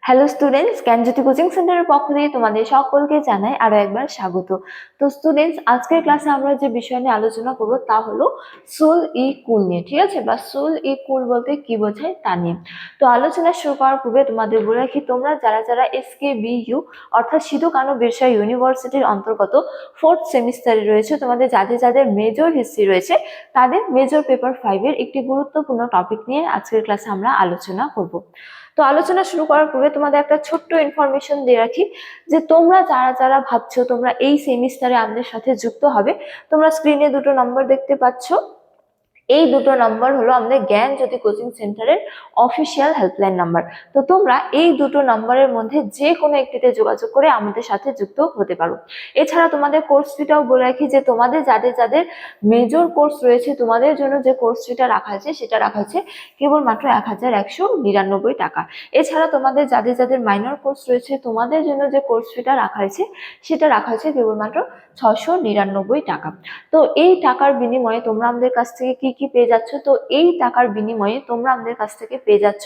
Hello students, জ্ঞানজ্যোতি coaching সেন্টারের পক্ষ থেকে তোমাদের সকলকে জানাই আরো একবার স্বাগত। তো স্টুডেন্টস, আজকের ক্লাসে আমরা যে বিষয় নিয়ে আলোচনা করব তা হলো সুল ই কুল নিয়ে, ঠিক আছে? বা সুল ই কুল বলতে কি বোঝায় তা নিয়ে। তো আলোচনা শুরু করার পূর্বে তোমাদের বলে রাখি, তোমরা যারা যারা SKBU অর্থাৎ সিধু কানু বিরসা ইউনিভার্সিটির অন্তর্গত 4th সেমিস্টারে রয়েছে, তোমাদের যাদের যাদের মেজর হিস্ট্রি রয়েছে তাদের মেজর পেপার 5 এর একটি গুরুত্বপূর্ণ টপিক নিয়ে আজকের ক্লাসে আমরা আলোচনা করব। তো আলোচনা শুরু করার পূর্বে তোমাদের একটা ছোট্ট ইনফরমেশন দিয়ে রাখি যে তোমরা যারা যারা ভাবছো তোমরা এই সেমিস্টারে আমাদের সাথে যুক্ত হবে, তোমরা স্ক্রিনে দুটো নম্বর দেখতে পাচ্ছ। এই দুটো নাম্বার হলো আমাদের জ্ঞানজ্যোতি কোচিং সেন্টারের অফিসিয়াল হেল্পলাইন নাম্বার। তো তোমরা এই দুটো নাম্বারের মধ্যে যে কোনো একটিতে যোগাযোগ করে আমাদের সাথে যুক্ত হতে পারো। এছাড়া তোমাদের কোর্স ফিটাও বলে রাখি যে তোমাদের যাদের যাদের মেজর কোর্স রয়েছে তোমাদের জন্য যে কোর্স ফিটা রাখা আছে সেটা রাখা আছে কেবলমাত্র 1199 টাকা। এছাড়া তোমাদের যাদের যাদের মাইনর কোর্স রয়েছে তোমাদের জন্য যে কোর্স ফিটা রাখা আছে সেটা রাখা আছে কেবলমাত্র 699 টাকা। তো এই টাকার বিনিময়ে তোমরা আমাদের কাছ থেকে কি কি পেয়ে যাচ্ছ? তো এই টাকার বিনিময়ে তোমরা আমাদের কাছ থেকে পেয়ে যাচ্ছ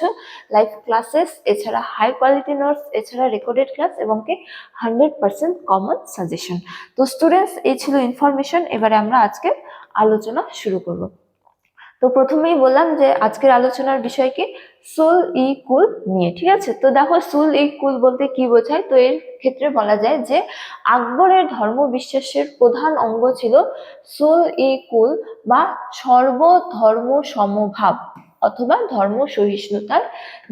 লাইভ ক্লাসেস, এছাড়া হাই কোয়ালিটি নোটস, এছাড়া রেকর্ডেড ক্লাস এবং কি 100% কমন সাজেশন। তো স্টুডেন্টস, এই ছিল ইনফরমেশন। এবারে আমরা আজকে আলোচনা শুরু করব। তো প্রথমেই বললাম যে আজকের আলোচনার বিষয় কি সুল ই কুল নিয়ে, ঠিক আছে? তো দেখো, সুল ই কুল বলতে কি বোঝায়? তো এর ক্ষেত্রে বলা যায় যে আকবরের ধর্ম বিশ্বাসের প্রধান অঙ্গ ছিল সুল ই কুল বা সর্বধর্ম সমভাব অথবা ধর্ম সহিষ্ণুতার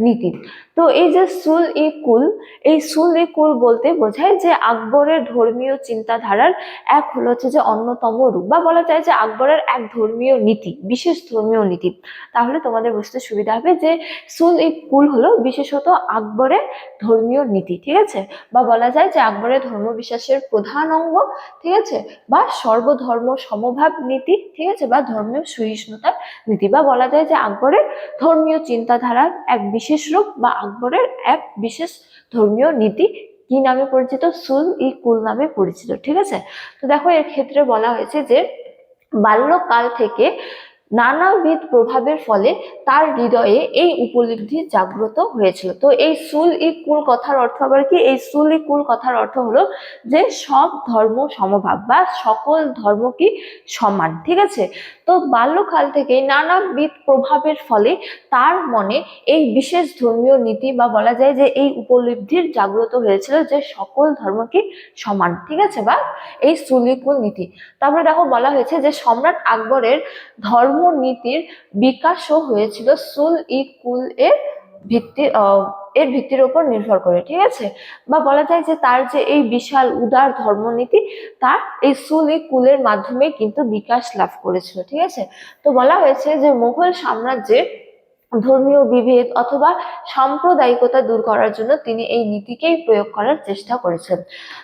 নীতি। তো এই যে সুল ই কুল, এই সুল ই কুল বলতে বোঝায় যে আকবরের ধর্মীয় চিন্তাধারার এক হলো হচ্ছে যে অন্যতম রূপ, বা বলা যায় যে আকবরের এক ধর্মীয় নীতি, বিশেষ ধর্মীয় নীতি। তাহলে তোমাদের বুঝতে সুবিধা হবে যে সুল ই কুল হলো বিশেষত আকবরের ধর্মীয় নীতি, ঠিক আছে? বা বলা যায় যে আকবরের ধর্ম বিশ্বাসের প্রধান অঙ্গ, ঠিক আছে? বা সর্বধর্ম সমভাব নীতি, ঠিক আছে? বা ধর্মীয় সহিষ্ণুতার নীতি, বা বলা যায় যে আকবরের ধর্মীয় চিন্তাধারার এক বিশেষ রূপ বা আকবরের এক বিশেষ ধর্মীয় নীতি কি নামে পরিচিত? সুল ই কুল নামে পরিচিত, ঠিক আছে? তো দেখো, এর ক্ষেত্রে বলা হয়েছে যে বাল্যকাল থেকে নানাবিধ প্রভাবের ফলে তার হৃদয়ে এই উপলব্ধি জাগ্রত হয়েছিল। তো এই সুল ই কুল কথার অর্থ আবার কি? এই সুল ই কুল কথার অর্থ হলো যে সব ধর্ম সমভাব বা সকল ধর্ম কি সমান, ঠিক আছে? তো বাল্যকাল থেকে নানাবিধ প্রভাবের ফলে তার মনে এই বিশেষ ধর্মীয় নীতি বা বলা যায় যে এই উপলব্ধির জাগ্রত হয়েছিল যে সকল ধর্ম কি সমান, ঠিক আছে? বা এই সুল ই কুল নীতি। তারপরে দেখো, বলা হয়েছে যে সম্রাট আকবরের ধর্মনীতির বিকাশও হয়েছিল সুল ই কুল এর ভিত্তির উপর নির্ভর করে, ঠিক আছে? বা বলা যায় যে তার যে এই বিশাল উদার ধর্মনীতি তার এই সুল ই কুলের মাধ্যমে কিন্তু বিকাশ লাভ করেছিল, ঠিক আছে? তো বলা হয়েছে যে মুঘল সাম্রাজ্যের ধর্মীয় বিভেদ অথবা সাম্প্রদায়িকতা দূর করার জন্য তিনি এই নীতিকেই প্রয়োগ করার চেষ্টা করেছেন।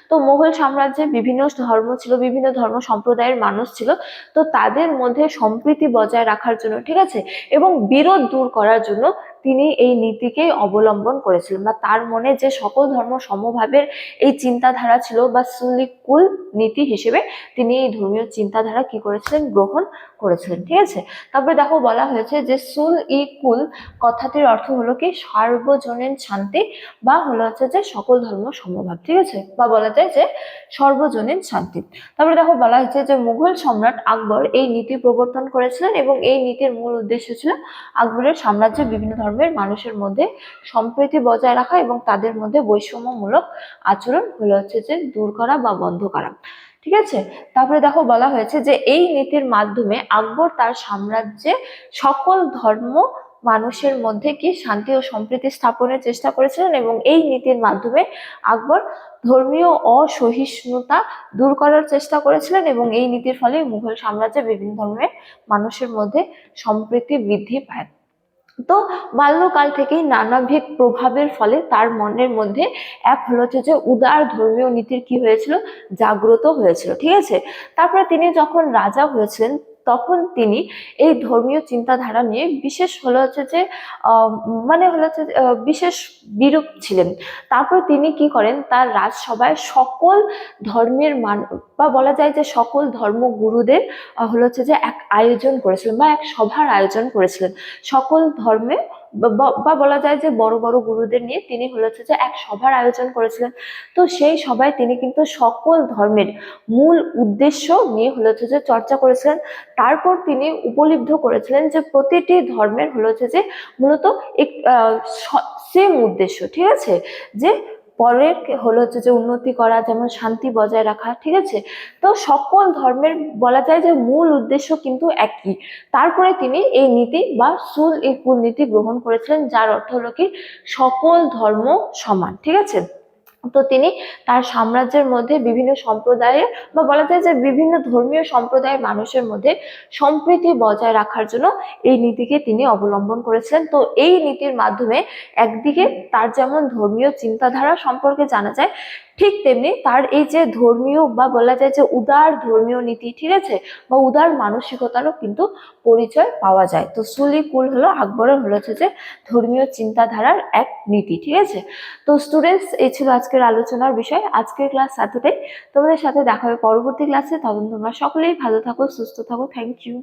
তো মুঘল সাম্রাজ্যে বিভিন্ন ধর্ম ছিল, বিভিন্ন ধর্ম সম্প্রদায়ের মানুষ ছিল। তো তাদের মধ্যে সম্প্রীতি বজায় রাখার জন্য, ঠিক আছে, এবং বিরোধ দূর করার জন্য তিনি এই নীতিকেই অবলম্বন করেছিলেন, বা তার মনে যে সকল ধর্ম সমভাবের এই চিন্তাধারা ছিল বা সুলিকুল নীতি হিসেবে তিনি এই ধর্মীয় চিন্তাধারা কি করেছিলেন? গ্রহণ করেছিলেন, ঠিক আছে? তারপরে দেখো, বলা হয়েছে যে সুল ই কুল কথাটির অর্থ হলো কি সার্বজনীন শান্তি, বা হলো হচ্ছে যে সকল ধর্ম সমভাব, ঠিক আছে? বা বলা যায় যে সর্বজনীন শান্তি। তারপরে দেখো, বলা হয়েছে যে মুঘল সম্রাট আকবর এই নীতি প্রবর্তন করেছিলেন এবং এই নীতির মূল উদ্দেশ্য ছিল আকবরের সাম্রাজ্যে বিভিন্ন ধর্মের মানুষের মধ্যে সম্প্রীতি বজায় রাখা এবং তাদের মধ্যে বৈষম্যমূলক আচরণ হলো হচ্ছে যে দূর করা বা বন্ধ করা, ঠিক আছে? তারপরে দেখো, বলা হয়েছে যে এই নীতির মাধ্যমে আকবর তার সাম্রাজ্যে সকল ধর্ম মানুষের মধ্যে কি শান্তি ও সম্প্রীতি স্থাপনের চেষ্টা করেছিলেন এবং এই নীতির মাধ্যমে আকবর ধর্মীয় অসহিষ্ণুতা দূর করার চেষ্টা করেছিলেন এবং এই নীতির ফলে মুঘল সাম্রাজ্যে বিভিন্ন ধর্মের মানুষের মধ্যে সম্প্রীতি বৃদ্ধি পায়। তো বাল্যকাল থেকেই নানাবিধ প্রভাবের ফলে তার মনের মধ্যে এক হলো যে উদার ধর্মীয় নীতির কি হয়েছিল? জাগ্রত হয়েছিল, ঠিক আছে? তারপরে তিনি যখন রাজা হয়েছিলেন তখন তিনি এই ধর্মীয় চিন্তাধারা নিয়ে বিশেষ হলো হচ্ছে যে মানে হলো হচ্ছে বিশেষ বিরূপ ছিলেন। তারপর তিনি কি করেন? তার রাজসভায় সকল ধর্মের বা বলা যায় যে সকল ধর্মগুরুদের হলো হচ্ছে যে এক আয়োজন করেছিলেন বা এক সভার আয়োজন করেছিলেন। সকল ধর্মে বা বলা যায় যে বড় বড় গুরুদের নিয়ে তিনি হচ্ছে যে এক সভার আয়োজন করেছিলেন। তো সেই সভায় তিনি কিন্তু সকল ধর্মের মূল উদ্দেশ্য নিয়ে হচ্ছে যে চর্চা করেছিলেন। তারপর তিনি উপলব্ধ করেছিলেন যে প্রতিটি ধর্মের হচ্ছে যে মূলত এক সেম উদ্দেশ্য, ঠিক আছে, যে পরের হচ্ছে যে উন্নতি করা, যেমন শান্তি বজায় রাখা, ঠিক আছে। তো সকল ধর্মের বলা যায় যে মূল উদ্দেশ্য কিন্তু একই। তারপরে তিনি এই নীতি বা সুল ই কুল নীতি গ্রহণ করেছিলেন, যার অর্থ হলো কি সকল ধর্ম সমান, ঠিক আছে। তো তিনি তার সাম্রাজ্যের মধ্যে বিভিন্ন সম্প্রদায়ের বা বলা যায় যে বিভিন্ন ধর্মীয় সম্প্রদায়ের মানুষের মধ্যে সম্প্রীতি বজায় রাখার জন্য এই নীতিকে তিনি অবলম্বন করেছিলেন। তো এই নীতির মাধ্যমে একদিকে তার যেমন ধর্মীয় চিন্তাধারা সম্পর্কে জানা যায়, ঠিক তেমনি তার এই যে ধর্মীয় বা বলা যায় যে উদার ধর্মীয় নীতি, ঠিক আছে, বা উদার মানসিকতারও কিন্তু পরিচয় পাওয়া যায়। তো সুল ই কুল হলো আকবরের হচ্ছে যে ধর্মীয় চিন্তাধারার এক নীতি, ঠিক আছে। তো স্টুডেন্টস, এই ছিল আজকের আলোচনার বিষয়। আজকের ক্লাস এতটাই। তোমাদের সাথে দেখা হবে পরবর্তী ক্লাসে। তখন তোমরা সকলেই ভালো থাকো, সুস্থ থাকো। Thank you.